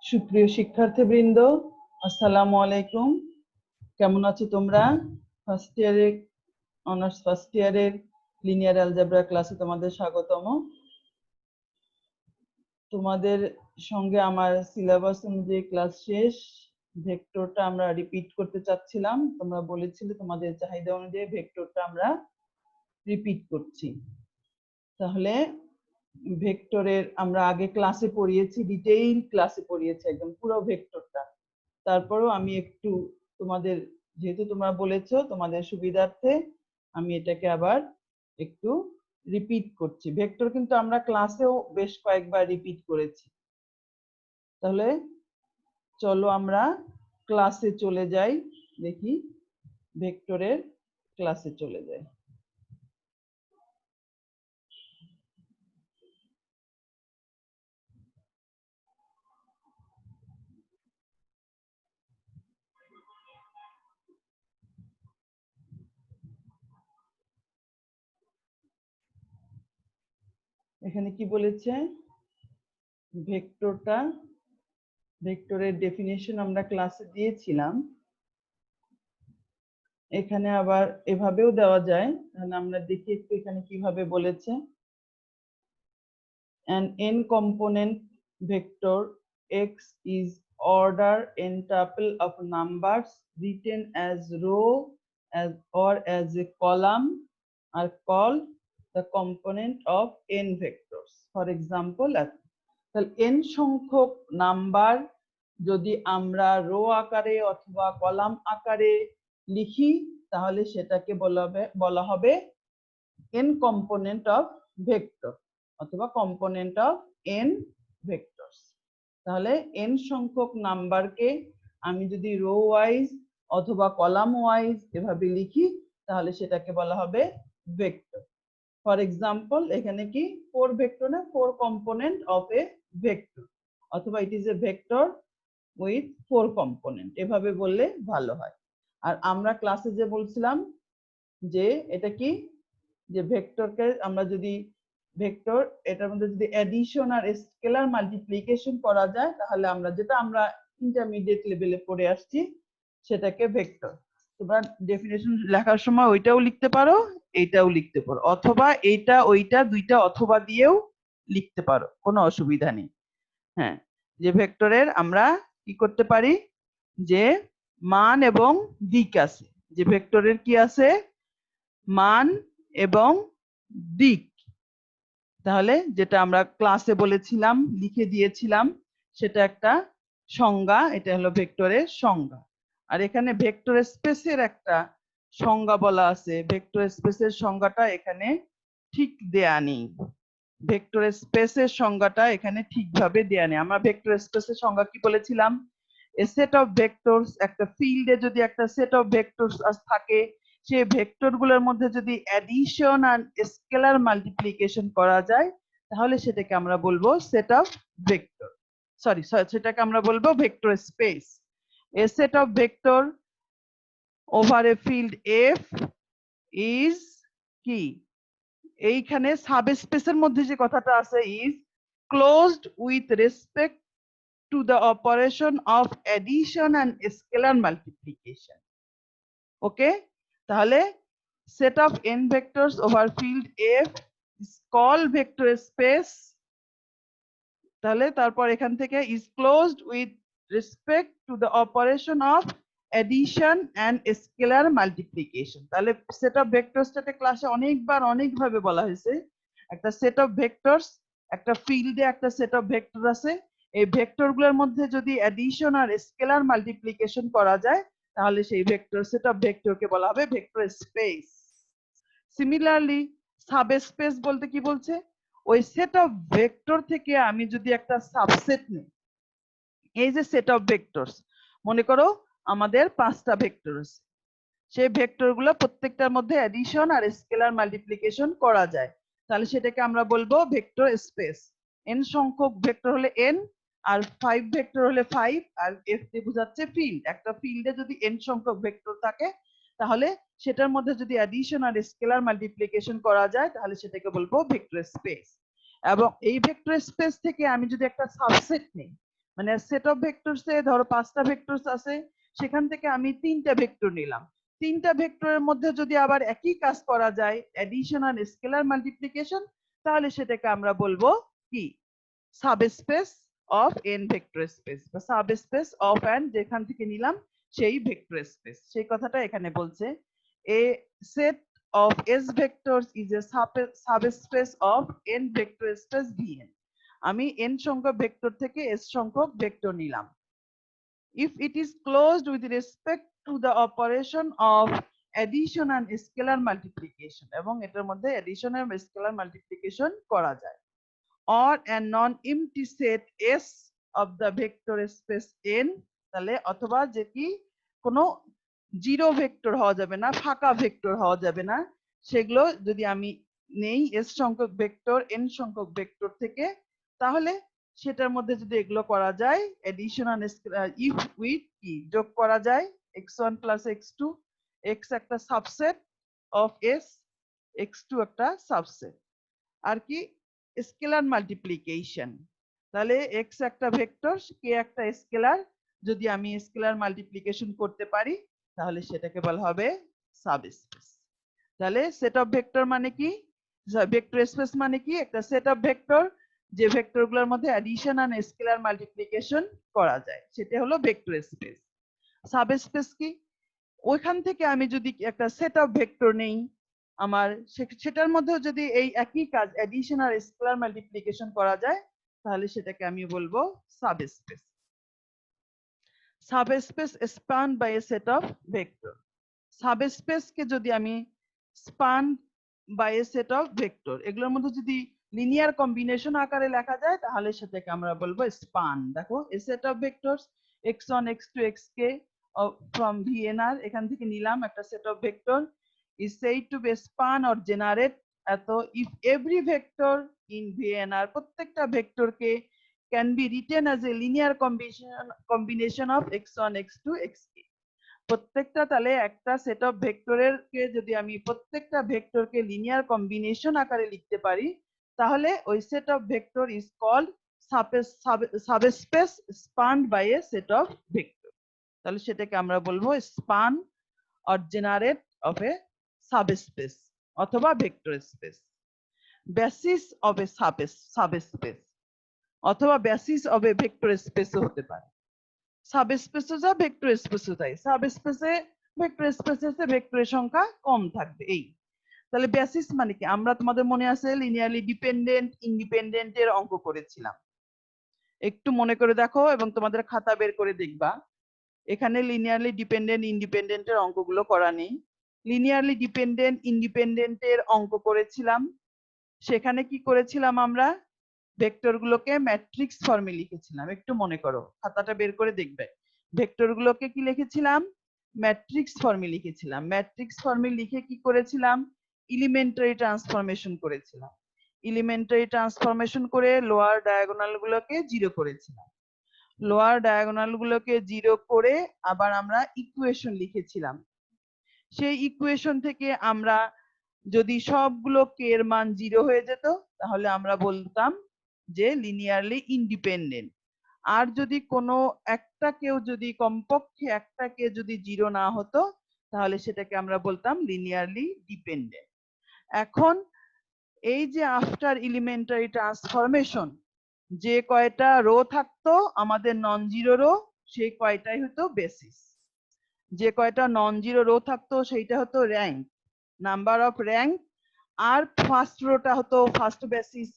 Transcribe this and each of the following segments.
সুপ্রিয় শিক্ষার্থীবৃন্দ, আসসালামু আলাইকুম। কেমন আছো তোমরা? ফার্স্ট ইয়ারের অনার্স ফার্স্ট ইয়ারের লিনিয়ার অ্যালজেব্রা ক্লাসে তোমাদের স্বাগতম। তোমাদের সঙ্গে আমার সিলেবাস অনুযায়ী ক্লাস শেষ। ভেক্টরটা আমরা রিপিট করতে চাচ্ছিলাম, তোমরা বলেছিলে তোমাদের চাহিদা অনুযায়ী ভেক্টরটা আমরা রিপিট করছি। তাহলে ভেক্টরের আমরা আগে ক্লাসে পড়িয়েছি, ডিটেইল ক্লাসে পড়িয়েছি একদম পুরো ভেক্টরটা। তারপরও আমি একটু তোমাদের, যেহেতু তোমরা বলেছো তোমাদের সুবিধার্থে আমি এটাকে আবার একটু রিপিট করছি। ভেক্টর কিন্তু আমরা ক্লাসেও বেশ কয়েকবার রিপিট করেছি। তাহলে চলো আমরা ক্লাসে চলে যাই, দেখি ভেক্টরের ক্লাসে চলে যাই। এখানে কি বলেছে, ভেক্টরের ডেফিনিশন আমরা ক্লাসে দিয়েছিলাম, এখানে আবার এভাবেও দেওয়া যায়। তাহলে আমরা দেখি একটু এখানে কিভাবে বলেছে। An n component vector x is order n tuple of numbers written as row or as a column are called the component of n vectors. For example, তাহলে n সংখ্যক নাম্বার যদি আমরা রো আকারে অথবা কলাম আকারে লিখি তাহলে সেটাকে বলা হবে n কম্পোনেন্ট অফ ভেক্টর অথবা কম্পোনেন্ট অফ n ভেক্টরস। তাহলে n সংখ্যক নাম্বারকে আমি যদি রো ওয়াইজ অথবা কলাম ওয়াইজ এভাবে লিখি তাহলে সেটাকে বলা হবে ভেক্টর। ফর এক্সাম্পল, এখানে কি 4 ভেক্টর না, 4 কম্পোনেন্ট অফ এ ভেক্টর, অথবা it is a vector with 4 component, এভাবে বললে ভালো হয়। আর আমরা ক্লাসে যে বলছিলাম যে এটা কি, যে ভেক্টরকে আমরা যদি ভেক্টর এটার মধ্যে যদি অ্যাডিশন আর স্কেলার মাল্টিপ্লিকেশন করা যায় তাহলে যেটা আমরা ইন্টারমিডিয়েট লেভেলে পড়ে আসছি সেটাকে ভেক্টর। তোমরা ডেফিনেশন লেখার সময় ওইটাও লিখতে পারো, এইটাও লিখতে পারো, অথবা এইটা ওইটা দুইটা অথবা দিয়েও লিখতে পারো, কোনো অসুবিধা নেই। হ্যাঁ, যে ভেক্টরের আমরা কি করতে পারি, যে মান এবং দিক আছে, যে ভেক্টরের কি আছে, মান এবং দিক। তাহলে যেটা আমরা ক্লাসে বলেছিলাম, লিখে দিয়েছিলাম, সেটা একটা সংজ্ঞা, এটা হলো ভেক্টরের সংজ্ঞা। আর এখানে ভেক্টর স্পেসের একটা সংজ্ঞা বলা আছে, ভেক্টর স্পেসের সংজ্ঞাটা এখানে ঠিক দেয়া নেই। ভেক্টর স্পেসের সংজ্ঞাটা এখানে ঠিকভাবে দেয়া নেই। আমরা ভেক্টর স্পেসের সংজ্ঞা কি বলেছিলাম, এ সেট অফ ভেক্টরস, একটা ফিল্ডে যদি একটা সেট অফ ভেক্টরস থাকে, সেই ভেক্টর গুলোর মধ্যে যদি অ্যাডিশন আর স্কেলার মাল্টিপ্লিকেশন করা যায় তাহলে সেটাকে আমরা বলবো সেট অফ ভেক্টর, সরি সেটাকে আমরা বলবো vector space. A set of vector over a field F is কি, এইখানে সাবস্পেসের মধ্যে যে কথাটা আছে, is closed with respect to the operation of addition and scalar multiplication. Okay, তাহলে set of n vectors over field F is called vector space। তাহলে তারপর এখান থেকে is closed with respect to the operation of addition and scalar multiplication। তাহলে set of vectors টাতে ক্লাসে অনেকবার অনেকভাবে বলা হয়েছে, একটা set of vectors, একটা ফিল্ডে একটা set of vector আছে, এই ভেক্টর গুলোর মধ্যে যদি অ্যাডিশন আর স্কেলার মাল্টিপ্লিকেশন করা যায় তাহলে সেই ভেক্টর সেট অফ ভেক্টরকে বলা হবে ভেক্টর স্পেস। সিমিলারলি সাবস্পেস বলতে কি বলছে, ওই সেট অফ ভেক্টর থেকে আমি যদি একটা সাবসেট নিই, এই যে সেট অফ ভেক্টরস, মনে করো আমাদের 5টা ভেক্টর আছে, সেই ভেক্টর গুলো প্রত্যেকটার মধ্যে অ্যাডিশন আর স্কেলার মাল্টিপ্লিকেশন করা যায়, তাহলে সেটাকে আমরা বলবো ভেক্টর স্পেস। n সংখ্যক ভেক্টর হলে n, আর 5 ভেক্টর হলে 5, আর f দিয়ে বোঝাচ্ছে ফিল্ড। একটা ফিল্ডে যদি n সংখ্যক ভেক্টর থাকে তাহলে সেটার মধ্যে যদি অ্যাডিশন আর স্কেলার মাল্টিপ্লিকেশন করা যায় তাহলে সেটাকে বলবো ভেক্টর স্পেস। এবং এই ভেক্টর স্পেস থেকে আমি যদি একটা সাবসেট নিই, মানে সেট অফ ভেক্টরসে ধরো 5টা ভেক্টরস আছে, সেখান থেকে আমি 3টা ভেক্টর নিলাম। 3টা ভেক্টরের মধ্যে যদি আবার একই কাজ করা যায়, অ্যাডিশন আর স্কেলার মাল্টিপ্লিকেশন, তাহলে সেটাকে আমরা বলবো কি subspace of N vector space বা সাবস্পেস অফ এন, যেখান থেকে নিলাম সেই ভেক্টর স্পেস, সেই কথাটা এখানে বলছে। এ set of S vectors is a subspace of n vector space Vn. আমি n সংখ্যক ভেক্টর থেকে s সংখ্যক ভেক্টর নিলাম। If it is closed with respect to the operation of addition and scalar multiplication, এবং এটার মধ্যে addition এবং scalar multiplication করা যায়, or a non-empty set S of the vector space n, তাহলে অথবা যে কি কোনো জিরো ভেক্টর হওয়া যাবে না, ফাঁকা ভেক্টর হওয়া যাবে না, সেগুলো যদি আমি নেই এস সংখ্যক ভেক্টর এন সংখ্যক ভেক্টর থেকে, তাহলে সেটার মধ্যে যদি এগুলো করা যায় এডিশন আর ইফ উইথ কি যোগ করা যায় x1 প্লাস x2, x একটা সাবসেট অফ s, x2 একটা সাবসেট, আর কি স্কেলার মাল্টিপ্লিকেশন, তাহলে x একটা ভেক্টর k একটা স্কেলার, যদি আমি স্কেলার মাল্টিপ্লিকেশন করতে পারি তাহলে সেটাকে বলা হবে সাবস্পেস। তাহলে সেট অফ ভেক্টর মানে কি, ভেক্টর স্পেস মানে কি একটা সেট অফ ভেক্টর যে ভেক্টরগুলোর মধ্যে অ্যাডিশন আর স্কেলার মাল্টিপ্লিকেশন করা যায়, সেটা হলো ভেক্টর স্পেস। সাবস্পেস কি, ওইখান থেকে আমি যদি একটা সেট অফ ভেক্টর নেই আমার, সেটার মধ্যেও যদি এই একই কাজ অ্যাডিশন আর স্কেলার মাল্টিপ্লিকেশন করা যায়, তাহলে সেটাকে আমি বলবো subspace. Subspace span by a set of vector, subspace কে যদি আমি span by a set of vector, এগুলোর মধ্যে যদি লিনিয়ার কম্বিনেশন আকারে লেখা যায় তাহলে সেটাকে আমরা বলবো স্পান। দেখো a set of vectors x1 x2 xk from VNR, এখান থেকে নিলাম একটা set of vector is said to be span or generate এত if every vector in VNR, প্রত্যেকটা ভেক্টরকে can be written as a linear combination of x1 x2 xk, প্রত্যেকটা তাহলে একটা সেট অফ ভেক্টরের কে যদি আমি প্রত্যেকটা ভেক্টরকে লিনিয়ার কম্বিনেশন আকারে লিখতে পারি, তাহলে ওই set of vector is called subspace spanned by a set of vector, তাহলে সেটাকে আমরা বলবো span or generate of a subspace অথবা vector space, basis of a subspace অথবা বেসিস অফ এ ভেক্টর স্পেসও হতে পারে। সাবস্পেসে যা ভেক্টর স্পেসে তাই, সাবস্পেসে ভেক্টর স্পেসে ভেক্টরের সংখ্যা কম থাকবে এই। তাহলে বেসিস মানে কি, আমরা তোমাদের মনে আছে লিনিয়ারলি ডিপেন্ডেন্ট ইন্ডিপেন্ডেন্ট এর অঙ্ক করেছিলাম, একটু মনে করে দেখো এবং তোমাদের খাতা বের করে দেখবা, এখানে লিনিয়ারলি ডিপেন্ডেন্ট ইন্ডিপেন্ডেন্ট এর অঙ্কগুলো করা নেই। লিনিয়ারলি ডিপেন্ডেন্ট ইন্ডিপেন্ডেন্ট এর অঙ্ক করেছিলাম, সেখানে কি করেছিলাম আমরা ভেক্টরগুলোকে ম্যাট্রিক্স ফর্মে লিখেছিলাম, একটু মনে করো খাতাটা বের করে দেখবে, ভেক্টরগুলোকে কি লিখেছিলাম ম্যাট্রিক্স ফর্মে লিখেছিলাম, ম্যাট্রিক্স ফর্মে লিখে কি করেছিলাম এলিমেন্টারি ট্রান্সফরমেশন করেছিলাম, এলিমেন্টারি ট্রান্সফরমেশন করে লোয়ার ডায়াগোনাল গুলোকে জিরো করেছিলাম, লোয়ার ডায়াগোনাল গুলোকে জিরো করে আবার আমরা ইকুয়েশন লিখেছিলাম, সেই ইকুয়েশন থেকে আমরা যদি সবগুলো কে এর মান জিরো হয়ে যেত তাহলে আমরা বলতাম যে লিনিয়ারলি ইন্ডিপেন্ডেন্ট, আর যদি কোনো একটা কেউ যদি কমপক্ষে একটা কে যদি জিরো না হতো তাহলে সেটাকে আমরা বলতাম লিনিয়ারলি ডিপেন্ডেন্ট। এখন এই যে আফটার এলিমেন্টারি ট্রান্সফরমেশন যে কয়টা রো থাকতো আমাদের নন জিরো রো, সেই কয়টাই হতো বেসিস, যে কয়টা নন জিরো রো থাকতো সেইটা হতো র্যাঙ্ক, নাম্বার অফ র্যাঙ্ক, আর ফার্স্ট রোটা হতো ফার্স্ট বেসিস,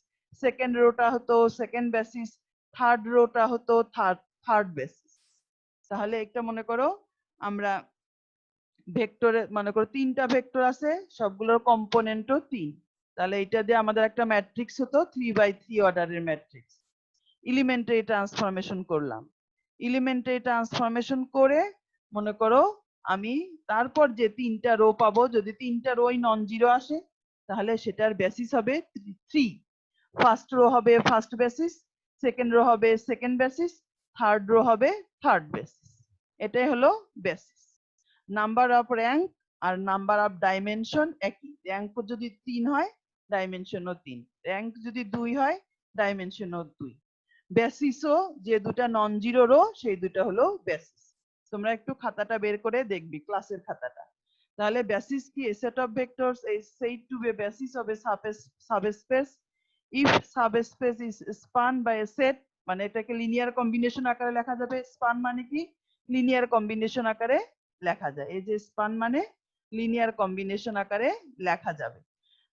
সেকেন্ড রোটা হতো সেকেন্ড বেসিস, থার্ড রোটা হতো থার্ড বেসিস। তাহলে একটা মনে করো আমরা ভেক্টরে মনে করো 3টা ভেক্টর আছে, সবগুলোর কম্পোনেন্টও 3, তাহলে এটা দিয়ে আমাদের একটা ম্যাট্রিক্স হতো 3x3 অর্ডারের ম্যাট্রিক্স। এলিমেন্টারি ট্রান্সফরমেশন করলাম, এলিমেন্টারি ট্রান্সফরমেশন করে মনে করো আমি তারপর যে 3টা রো পাবো, যদি 3টা রোই নন জিরো আসে তাহলে সেটার বেসিস হবে 3, ফার্স্ট রো হবে ফার্স্ট বেসিস, সেকেন্ড রো হবে সেকেন্ড বেসিস, থার্ড রো হবে থার্ড বেসিস, এটাই হলো বেসিস। নাম্বার অফ র্যাঙ্ক আর নাম্বার অফ ডাইমেনশন একই, র্যাঙ্ক যদি 3 হয় ডাইমেনশনও 3, র্যাঙ্ক যদি 2 হয় ডাইমেনশনও 2, বেসিসও যে দুটা নন জিরো রো সেই দুটা হলো বেসিস। তোমরা একটু খাতাটা বের করে দেখবি, ক্লাসের খাতাটা। তাহলে বেসিস কি? A set of vectors is said to be a basis of a subspace if subspace is spanned by a set, মানে এটাকে লিনিয়ার কম্বিনেশন আকারে লেখা যাবে। স্পান মানে কি? লিনিয়ার কম্বিনেশন আকারে লেখা যায়। এই যে স্পান মানে লিনিয়ার কম্বিনেশন আকারে লেখা যাবে।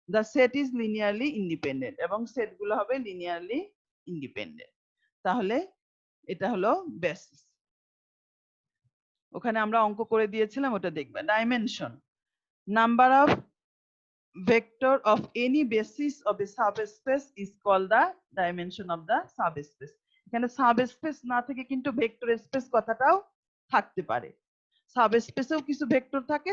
The set is linearly independent, এবং সেট গুলো হবে লিনিয়ারলি ইন্ডিপেন্ডেন্ট। তাহলে এটা হলো বেসিস। ওখানে আমরা অঙ্ক করে দিয়েছিলাম, ওটা দেখবে। Dimension, number of vector of any basis of a subspace is called the dimension of the subspace. এখানে সাবস্পেস না থেকে কিন্তু ভেক্টর স্পেস কথাটাও থাকতে পারে। সাবস্পেসেও কিছু ভেক্টর থাকে,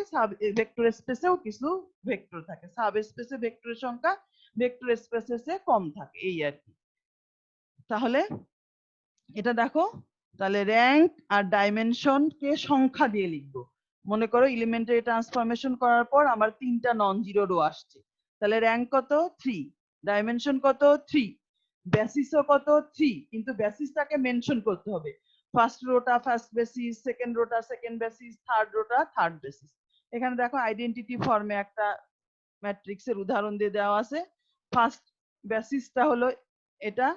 ভেক্টর স্পেসেও কিছু ভেক্টর থাকে। সাবস্পেসে ভেক্টরের সংখ্যা ভেক্টর স্পেসের চেয়ে কম থাকে, এই আর কি। তাহলে এটা দেখো, তাহলে র্যাঙ্ক আর ডাইমেনশন কে সংখ্যা দিয়ে লিখবো। মনে করো এলিমেন্টারি ট্রান্সফরমেশন করার পর আমার 3টা নন জিরো রো আসছে, তাহলে র্যাঙ্ক কত? 3। ডাইমেনশন কত? 3। বেসিসও কত? 3। কিন্তু বেসিসটাকে মেনশন করতে হবে। First rota first basis, second rota second basis, third rota third basis. এখানে দেখো আইডেন্টিটি ফর্মে একটা ম্যাট্রিক্সের উদাহরণ দিয়ে দেওয়া আছে। ফার্স্ট বেসিসটা হলো এটা,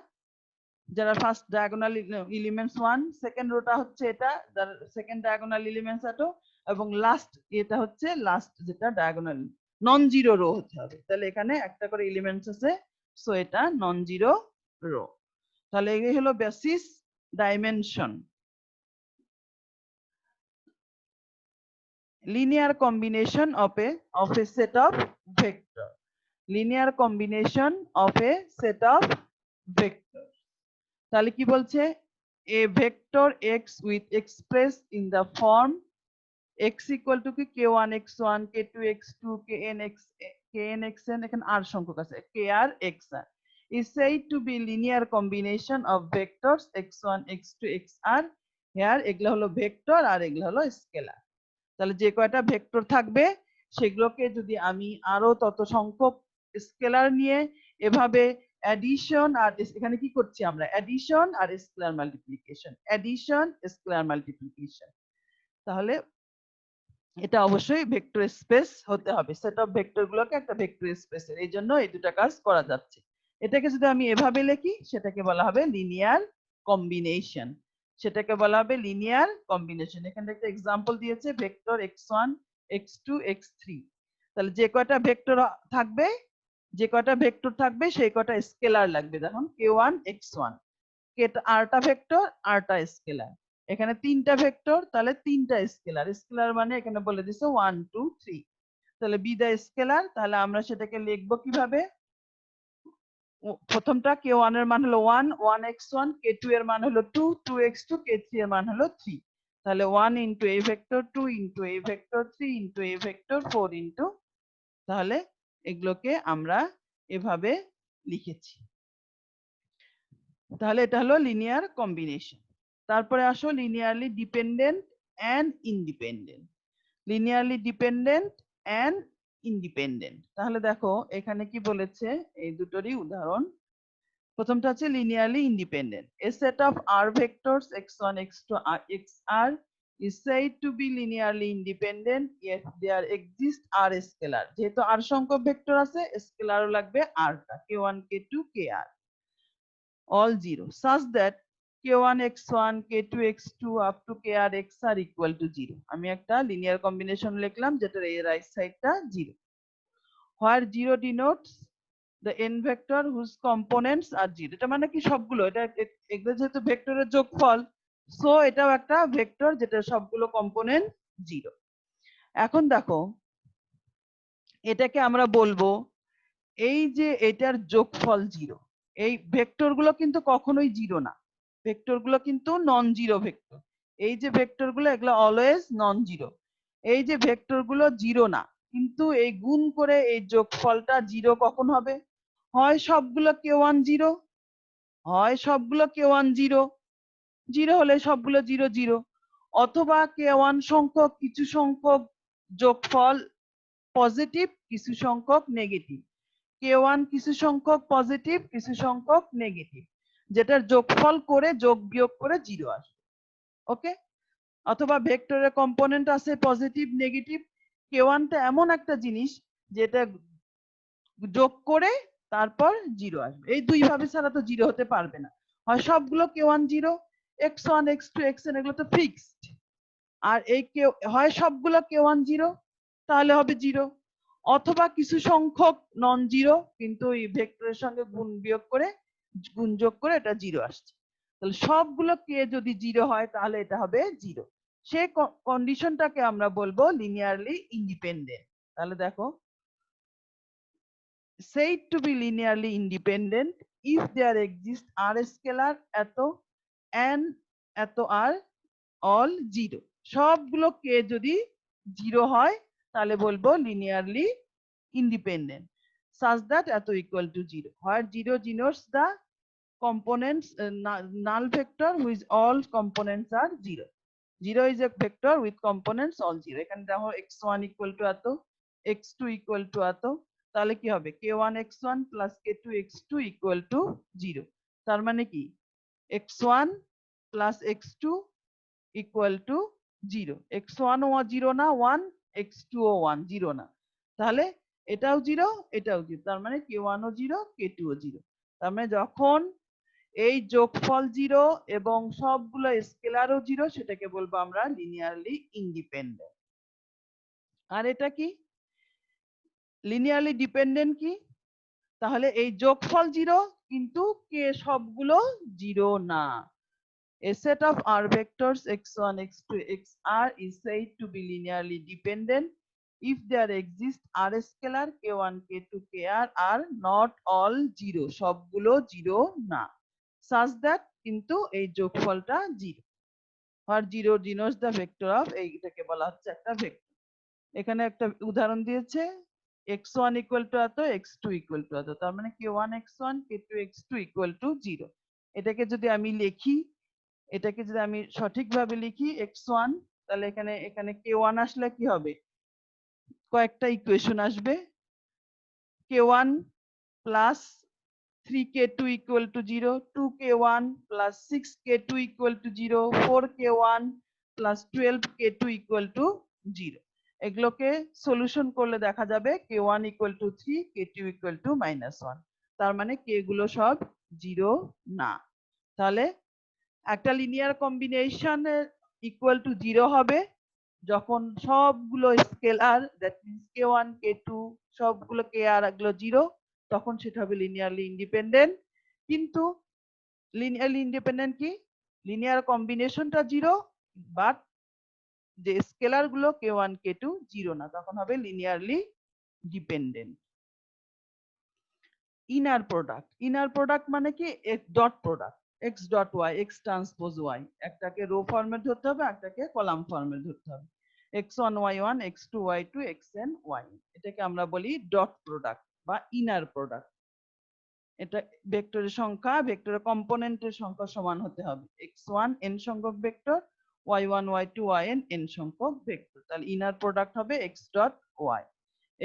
যারা first diagonal elements 1, second rota হচ্ছে এটা, যার সেকেন্ড ডায়াগোনাল এলিমেন্টস 2, এবং লাস্ট এটা হচ্ছে লাস্ট যেটা ডায়াগোনাল নন জিরো রো হতে হবে। তাহলে এখানে একটা করে এলিমেন্টস আছে, সো এটা নন জিরো রো। তাহলে এই হলো basis. Dimension, linear combination of a set of vector, linear combination of a set of vector। তাহলে কি বলছে? a vector x with expressed in the form x equal to কি k1 x1 k2 x2 kn xn, এখানে r সংখ্যক আছে, kr xr, is said to be linear combination of vectors x1 x2 xr। here এগুলো হলো vector আর এগুলো হলো scalar. তাহলে যে কয়টা ভেক্টর থাকবে সেগুলোকে যদি আমি আরো তত সংখ্যক স্কেলার নিয়ে এভাবে অ্যাডিশন, আর এখানে কি করছি আমরা? অ্যাডিশন আর scalar multiplication, addition scalar multiplication. তাহলে এটা অবশ্যই ভেক্টর স্পেস হতে হবে। সেট অফ ভেক্টর গুলোকে একটা ভেক্টর স্পেসের, এই জন্য এই দুটা কাজ করা যাচ্ছে। এটাকে যদি আমি এভাবে লিখি সেটাকে বলা হবে লিনিয়ার কম্বিনেশন, সেটাকে বলা হবে লিনিয়ার কম্বিনেশন। এখানে একটা এক্সাম্পল দিয়েছে, ভেক্টর x1 x2 x3। তাহলে যে কয়টা ভেক্টর থাকবে, যে কয়টা ভেক্টর থাকবে সেই কয়টা স্কেলার লাগবে। দেখুন k1 x1, আরটা ভেক্টর আরটা স্কেলার। এখানে 3টা ভেক্টর, তাহলে 3টা স্কেলার। স্কেলার মানে এখানে বলে দিছে 1 2 3, তাহলে বি দা স্কেলার। তাহলে আমরা সেটাকে লিখবো কিভাবে? প্রথমটা k1 এর মান হলো 1 1x1, k2 এর মান হলো 2 2x2, k3 এর মান হলো 3। তাহলে 1 into a vector, 2 into a vector, 3 into a vector, 4 into. তাহলে এগুলোকে আমরা এভাবে লিখেছি। তাহলে এটা হলো লিনিয়ার কম্বিনেশন। তারপরে আসো linearly dependent and independent. Linearly dependent and independent, তাহলে দেখো এখানে কি বলেছে, এই দুটোরই উদাহরণ। প্রথমটা হচ্ছে linearly independent. A set of r vectors x1 x2 xr is said to be linearly independent if there exist r scalar। যেহেতু r সংখ্যক ভেক্টর আছে, স্কেলারও লাগবে r টা, k1 k2 kr, all zero, such that k1 x1 k2 x2 up to kr xr equal to 0। আমি একটা linear combination লিখলাম যেটার এই রাইট সাইডটা 0, where 0 denotes the n vector whose components are 0। এটা মানে কি সবগুলো, এটা এগুলো যেহেতু ভেক্টরের যোগফল, সো এটাও একটা ভেক্টর যেটা সবগুলো কম্পোনেন্ট 0। এখন দেখো এটাকে আমরা বলবো এই যে এটার যোগফল 0। এই ভেক্টর গুলো কিন্তু কখনোই 0 না, ভেক্টর গুলো কিন্তু নন জিরো ভেক্টর। এই যে ভেক্টর গুলো এগুলো অলওয়েজ নন জিরো। এই যে ভেক্টর গুলো 0 না, কিন্তু এই গুণ করে এই যোগফলটা 0 কখন হবে? হয় সবগুলো k1 0, হয় সবগুলো k1 0, 0 হলে সবগুলো 0 0, অথবা k1 সংখ্যক কিছু সংখ্যক যোগফল পজিটিভ কিছু সংখ্যক নেগেটিভ, k1 কিছু সংখ্যক পজিটিভ কিছু সংখ্যক নেগেটিভ। যেটার যোগফল করে যোগ বিয়োগ করে 0 আসবে। ওকে, অথবা ভেক্টরের কম্পোনেন্ট আছে পজিটিভ নেগেটিভ। k1 টা এমন একটা জিনিস যেটা যোগ করে তারপর 0 আসবে। এই দুই ভাবে ছাড়া তো 0 হতে পারবে না। হয় সবগুলো k1 0, x1 x2 xn এগুলো তো ফিক্সড, আর এই হয় সবগুলো k1 0 তাহলে হবে 0, অথবা কিছু সংখ্যক নন জিরো কিন্তু এই ভেক্টরের সঙ্গে গুণ বিয়োগ করে গুণ যোগ করে এটা 0 আসছে। তাহলে সবগুলো কে যদি 0 হয় তাহলে এটা হবে 0। সেই কন্ডিশনটাকে আমরা বলবো লিনিয়ারলি ইন্ডিপেন্ডেন্ট। তাহলে দেখো, said to be linearly independent if there exist r scalar এত and এত r all 0। সবগুলো কে যদি 0 হয় তাহলে বলবো লিনিয়ারলি independent such that এত equal to 0, where 0 denotes the components null vector which all components are 0. 0 is a vector with components all 0। এখানে দেখো x1 equal to এত, x2 equal to এত, তাহলে কি হবে k1 x1 plus k2 x2 equal to 0। তার মানে কি x1 plus x2 equal to 0, x1 ও 0 না 1, x2 ও 1 0 না, তাহলে এটাও 0 এটাও 0, তার মানে k1 ও 0 k2 ও 0। তার মানে যখন এই যোগফল 0 এবং সবগুলো স্কেলারও 0 সেটাকে বলবো আমরা লিনিয়ারলি ইন্ডিপেন্ডেন্ট। আর এটা কি লিনিয়ারলি ডিপেন্ডেন্ট কি, তাহলে এই যোগফল 0 কিন্তু কে সবগুলো 0 না। A set of R vectors x1, x2, xr is said to be linearly dependent if there exists R scalar k1, k2, kr are not all 0, সবগুলো 0 না, such that কিন্তু এই যোগফলটা 0, or 0 denotes the vector of, এইটাকে বলা হচ্ছে একটা vector. এখানে একটা উদাহরণ দিয়েছে x1 equal to এত, x2 equal to এত, তার মানে k1 x1 k2 x2 equal to 0। এটাকে যদি আমি লিখি, এটাকে যদি আমি সঠিকভাবে লিখি x1, তাহলে এখানে এখানে k1 আসলে কি হবে, কয়েকটা ইকুয়েশন আসবে, k1 plus 3k2 equal to 0, 2k1 plus 6k2 equal to 0, 4k1 plus 12k2 equal to 0। এগুলোকে সলিউশন করলে দেখা যাবে k1 equal to 3, k2 equal to -1, তার মানে k গুলো সব 0 না। তাহলে একটা লিনিয়ার কম্বিনেশন ইকুয়াল টু 0 হবে যখন সবগুলো scalar, that means k1 k2 সবগুলো kr এগুলো 0, তখন সেটা হবে লিনিয়ারলি ইন্ডিপেন্ডেন্ট। কিন্তু লিনিয়ারলি ইন্ডিপেন্ডেন্ট কি, লিনিয়ার কম্বিনেশনটা 0 বাট যে স্কেলার গুলো k1 k2 0 না, তখন হবে linearly dependent. Inner product, inner product মানে কি x dot product, x dot y, x transpose y, একটাকে রো ফর্মে ধরতে হবে একটাকে কলাম ফর্মে ধরতে হবে, x1 y1 x2 y2 xn y, এটাকে আমরা বলি ডট প্রোডাক্ট বা ইনার প্রোডাক্ট। এটা ভেক্টরের সংখ্যা ভেক্টরের কম্পোনেন্টের সংখ্যা সমান হতে হবে, x1 n সংখ্যক vector, y1 y2 yn n সংখ্যক ভেক্টর, তাহলে ইনার প্রোডাক্ট হবে x dot y।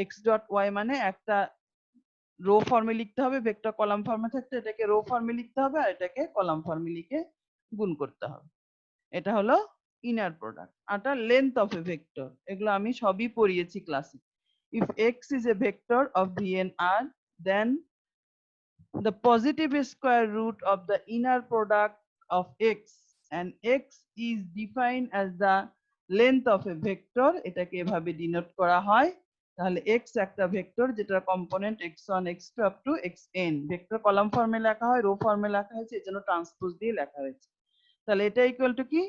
x dot y মানে একটা রো ফর্মে লিখতে হবে, ভেক্টর কলাম ফর্মে থাকতে এটাকে রো ফর্মে লিখতে হবে আর এটাকে কলাম ফর্মে লিখে গুণ করতে হবে, এটা হলো ইনার প্রোডাক্ট। আরটা লেন্থ অফ এ ভেক্টর, এগুলো আমি সবই পড়িয়েছি ক্লাসে। If x is a vector of VNR, then the positive square root of the inner product of x and x is defined as the length of a vector, এটাকে এভাবে denote করা হয়। তাহলে x একটা ভেক্টর যেটার component x1 x2 up to xn, vector column ফর্মে লেখা হয় রো ফর্মে লেখা হয়েছে এজন্য ট্রান্সপোজ দিয়ে লেখা হয়েছে। তাহলে এটা ইকুয়াল টু কি,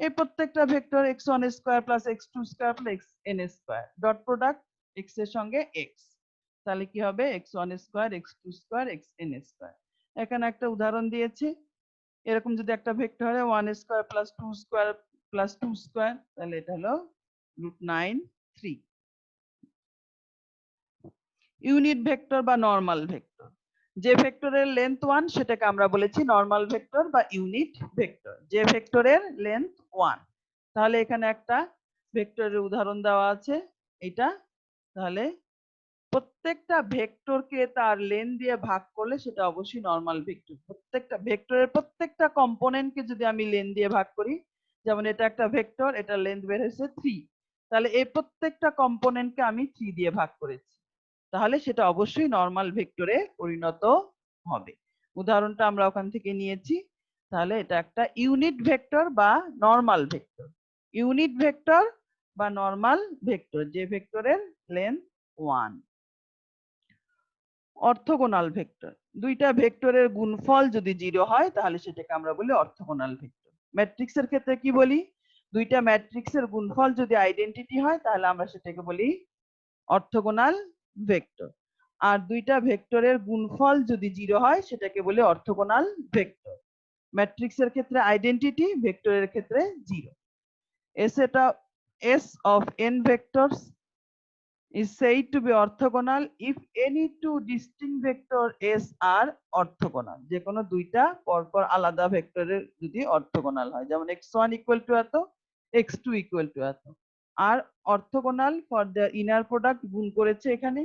এই প্রত্যেকটা vector x1 square plus x2 square plus xn square dot product x এর সঙ্গে x, তাহলে কি হবে x1 square x2 square xn square. এখানে একটা উদাহরণ দিয়েছে, এরকম যদি একটা ভেক্টর হয় 1 square plus 2 square plus 2 square, তাহলে এটা হলো √9 3। ইউনিট ভেক্টর বা নরমাল ভেক্টর, যে ভেক্টরের লেন্থ 1 সেটাকে আমরা বলেছি নরমাল ভেক্টর বা ইউনিট ভেক্টর, যে ভেক্টরের লেন্থ 1। তাহলে এখানে একটা ভেক্টরের উদাহরণ দেওয়া আছে এটা, তাহলে প্রত্যেকটা ভেক্টরকে তার লেন দিয়ে ভাগ করলে সেটা অবশ্যই নরমাল ভেক্টর। প্রত্যেকটা ভেক্টরের প্রত্যেকটা কম্পোনেন্টকে যদি আমি লেন দিয়ে ভাগ করি, যেমন এটা একটা ভেক্টর, এটা লেন্থ বের হয়েছে 3, তাহলে এই প্রত্যেকটা কম্পোনেন্টকে আমি 3 দিয়ে ভাগ করেছি, তাহলে সেটা অবশ্যই নরমাল ভেক্টরে পরিণত হবে। উদাহরণটা আমরা ওখান থেকে নিয়েছি। তাহলে এটা একটা ইউনিট ভেক্টর বা নরমাল ভেক্টর। ইউনিট ভেক্টর বা নরমাল ভেক্টর, যে ভেক্টরের লেন্থ 1। অর্থোগোনাল ভেক্টর, দুইটা ভেক্টরের গুণফল যদি 0 হয় তাহলে সেটাকে আমরা বলি অর্থোগোনাল ভেক্টর। ম্যাট্রিক্সের ক্ষেত্রে কি বলি? দুইটা ম্যাট্রিক্সের গুণফল যদি আইডেন্টিটি হয় তাহলে আমরা সেটাকে বলি অর্থোগোনাল ভেক্টর। আর দুইটা ভেক্টরের গুণফল যদি 0 হয় সেটাকে বলি অর্থোগোনাল ভেক্টর। ম্যাট্রিক্সের ক্ষেত্রে আইডেন্টিটি, ভেক্টরের ক্ষেত্রে 0। A set of S of n vectors is said to be orthogonal if any two distinct vector S are orthogonal. যে কোনো দুইটা পরপর আলাদা ভেক্টরের যদি অর্থোগোনাল হয়, যেমন x1 equal to এত, x2 equal to এত। আর orthogonal for the inner product গুণ করেছে এখানে,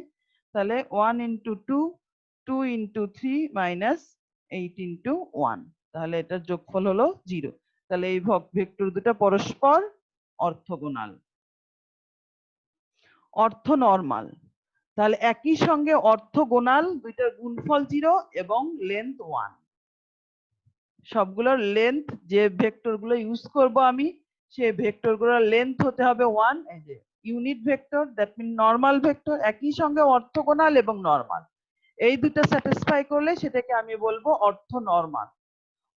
তাহলে 1 into 2, 2 into 3 minus 8 into 1, তাহলে এটার যোগফল হলো 0। তাহলে এই ভেক্টর দুটো পরস্পর অর্থোগোনাল। অর্থনর্মাল, তাহলে একই সঙ্গে অর্থোগোনাল দুইটার গুণফল 0 এবং লেন্থ 1। সবগুলোর লেন্থ, যে ভেক্টর গুলো ইউজ করব আমি, সেই ভেক্টর গুলোর লেন্থ হতে হবে 1। এই যে unit vector, that mean normal vector, একই সঙ্গে অর্থোগোনাল এবং নরমাল, এই দুটো স্যাটিসফাই করলে সেটাকে আমি বলবো অর্থনর্মাল।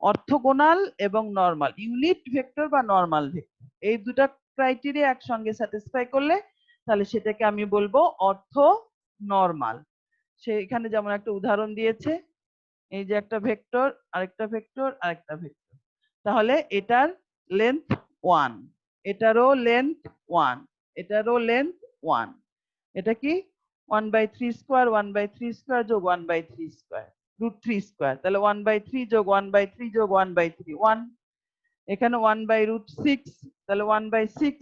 অর্থোগোনাল এবং নরমাল, ইউনিট ভেক্টর বা নরমাল ভেক্টর, এই দুটো ক্রাইটেরিয়া একসঙ্গে স্যাটিসফাই করলে তাহলে সেটাকে আমি বলবো অর্থ নরমাল। সেখানে যেমন একটা উদাহরণ দিয়েছে, এই যে একটা ভেক্টর, আরেকটা ভেক্টর, আরেকটা ভেক্টর, তাহলে এটার লেন্থ 1, এটারও লেন্থ 1, এটারও লেন্থ 1। এটা কি 1/3 স্কয়ার, 1/3 স্কয়ার যোগ 1/3 স্কয়ার, √3 স্কয়ার, তাহলে 1/3 যোগ 1/3 যোগ 1/3 1। এখানে 1/√6, তাহলে 1/6,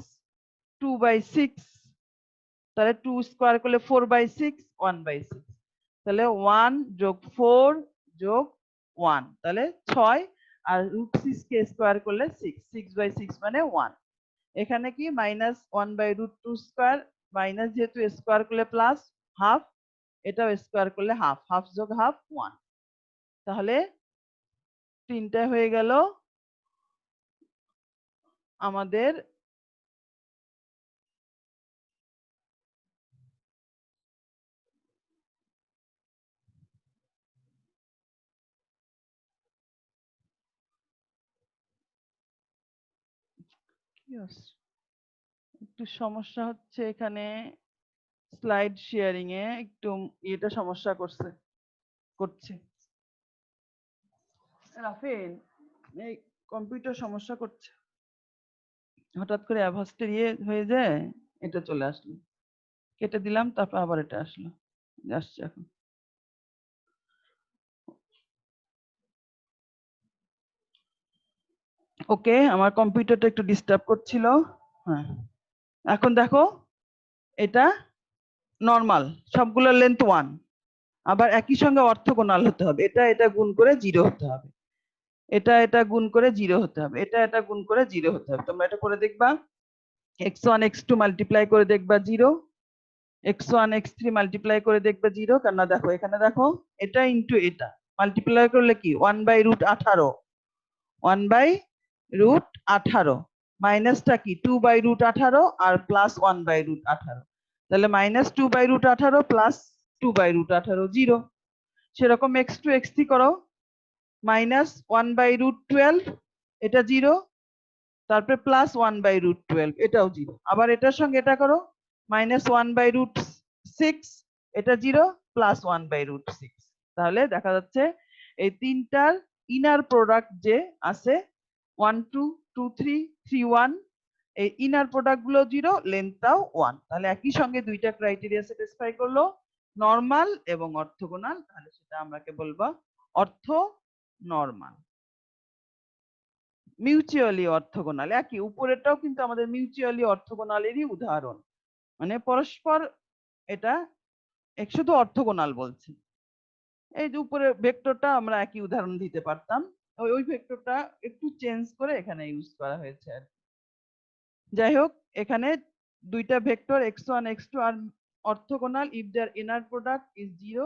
2/6, তাহলে 2 স্কয়ার করলে 4/6, 1/6, তাহলে 1 যোগ 4 যোগ 1, তাহলে 6, আর √6 কে স্কয়ার করলে 6, 6/6 মানে 1। এখানে কি মাইনাস 1/√2 স্কয়ার, মাইনাস যেহেতু স্কয়ার করলে প্লাস, হাফ, এটাও স্কয়ার করলে হাফ, হাফ যোগ হাফ 1, তাহলে তিনটা হয়ে গেল আমাদের একটু সমস্যা হচ্ছে এখানে, স্লাইড শেয়ারিং এ একটু এটা সমস্যা করছে। রাফেল, এই কম্পিউটার সমস্যা করছে, হঠাৎ করে অ্যাভাস্টের হয়ে যায়, এটা চলে আসলো, কেটে দিলাম, তারপর আবার এটা আসলো, আসছে এখন। ওকে, আমার কম্পিউটারটা একটু ডিস্টার্ব করছিল। হ্যাঁ, এখন দেখো, এটা নরমাল, সবগুলোর লেন্থ 1, আবার একই সঙ্গে অর্থোগোনাল হতে হবে, এটা এটা গুণ করে 0 হতে হবে, এটা এটা গুণ করে 0 হতে হবে, এটা এটা গুণ করে 0 হতে হবে। তোমরা এটা করে দেখবা, x1 x2 মাল্টিপ্লাই করে দেখবা 0, x1 x3 মাল্টিপ্লাই করে দেখবে 0, কেন দেখো এখানে দেখো, এটা ইনটু এটা মাল্টিপ্লাই করলে কি 1/√18, 1/√18, মাইনাসটা কি 2/√18 আর প্লাস 1/√18, তাহলে মাইনাস 2/√18 প্লাস 2/√18 0। সেরকম x2 x3 করো, মাইনাস 1/√12, এটা 0, তারপরে প্লাস 1/√12, এটাও 0, আবার এটার সঙ্গে এটা করো, মাইনাস 1/√6, এটা 0, প্লাস 1/√6, তাহলে দেখা যাচ্ছে এই তিনটার ইনার প্রোডাক্ট যে আছে 1 2 2 3 3 1, এই ইনার প্রোডাক্ট গুলো 0, লেন্থটাও 1, তাহলে একই সঙ্গে দুইটা ক্রাইটেরিয়া স্যাটিসফাই করলো, নরমাল এবং অর্থোগোনাল, তাহলে সেটা আমরাকে বলবো অর্থ নরমাল। মিউচুয়ালি অর্থোগোনাল, একই, উপরেরটাও কিন্তু আমাদের মিউচুয়ালি অর্থোগোনালেরই উদাহরণ, মানে পরস্পর এটা শুধু অর্থগোনাল বলছি। এই যে উপরে ভেক্টরটা আমরা একই উদাহরণ দিতে পারতাম, ওই ভেক্টরটা একটু চেঞ্জ করে এখানে ইউজ করা হয়েছে আর যাই হোক, এখানে দুইটা ভেক্টর x1 x2 আর orthogonal if their inner product is 0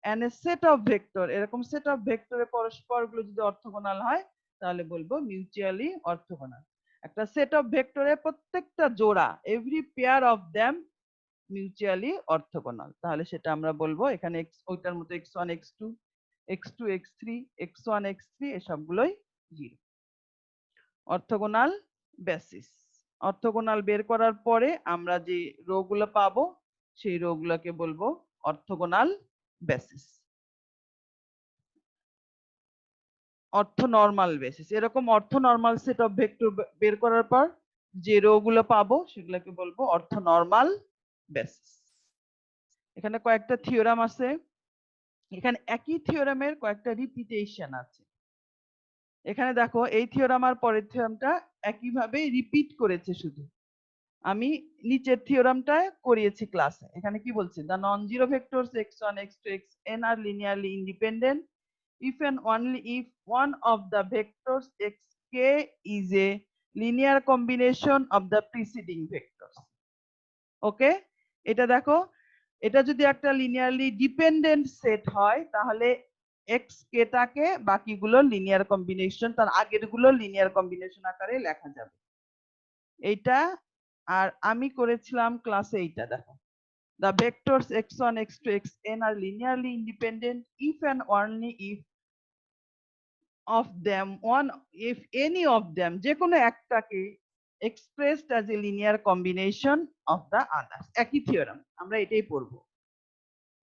and a set of vector, এরকম সেট অফ ভেক্টরের পরস্পরগুলো যদি অর্থগোনাল হয় তাহলে বলবো মিউচুয়ালি অর্থগোনাল। একটা সেট অফ ভেক্টরের প্রত্যেকটা জোড়া, every pair of them mutually orthogonal, তাহলে সেটা আমরা বলবো এখানে ওইটার মতো x1 x2 x2 x3 x1 x3 এসবগুলোই 0 orthogonal basis. Orthogonal বের করার পরে আমরা যে রো গুলো পাবো সেই রো গুলোকে বলবো অর্থগোনাল বেসিস। অর্থনর্মাল বেসিস, এরকম অর্থনর্মাল সেট অফ ভেক্টর বের করার পর যে রো গুলো পাবো সেগুলোকে বলবো অর্থনর্মাল বেসিস। এখানে কয়েকটা থিওরাম আছে, এখানে একই থিওরামের কয়েকটা রিপিটেশন আছে। এখানে দেখো এই থিওরাম আর পরের থিওরামটা একইভাবে রিপিট করেছে, শুধু আমি নিচের থিওরামটা করিয়েছি ক্লাসে। এখানে কি বলছে, the non-zero vectors x1 x2 xn are linearly independent if and only if one of the vectors xk is a linear combination of the preceding vectors. ওকে, এটা দেখো, এটা যদি একটা লিনিয়ারলি ডিপেন্ডেন্ট সেট হয় তাহলে xk টাকে বাকিগুলো লিনিয়ার কম্বিনেশন, তার আগের গুলো লিনিয়ার কম্বিনেশন আকারে লেখা যাবে। এইটা আর আমি করেছিলাম ক্লাসে, এইটা দেখো, the vectors x1 x2 xn are linearly independent if and only if of them one if any of them যে কোনো একটাকে expressed as a linear combination of the others। একই থিওরাম, আমরা এটাই পড়বো।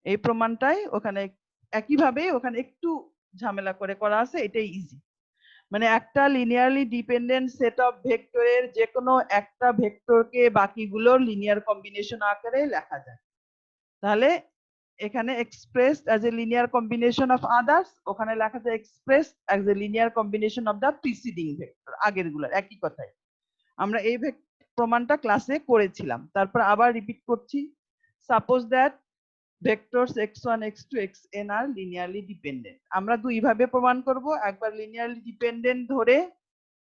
এই প্রমাণটাই ওখানে একইভাবে ওখানে একটু ঝামেলা করে করা আছে, এটাই ইজি। মানে একটা লিনিয়ারলি ডিপেন্ডেন্ট সেট অফ ভেক্টরের যে কোনো একটা ভেক্টরকে বাকিগুলোর লিনিয়ার কম্বিনেশন আকারে লেখা যায়। তাহলে এখানে expressed as a linear combination of others, ওখানে লেখা যায় expressed as a linear combination of the preceding vector, আগের গুলোর একই কথাই। আমরা এই প্রমাণটা ক্লাসে করেছিলাম, তারপর আবার রিপিট করছি। Suppose that vectors x1 x2 xn are linearly dependent. আমরা দুই ভাবে প্রমাণ করব, একবার লিনিয়ারলি ডিপেন্ডেন্ট ধরে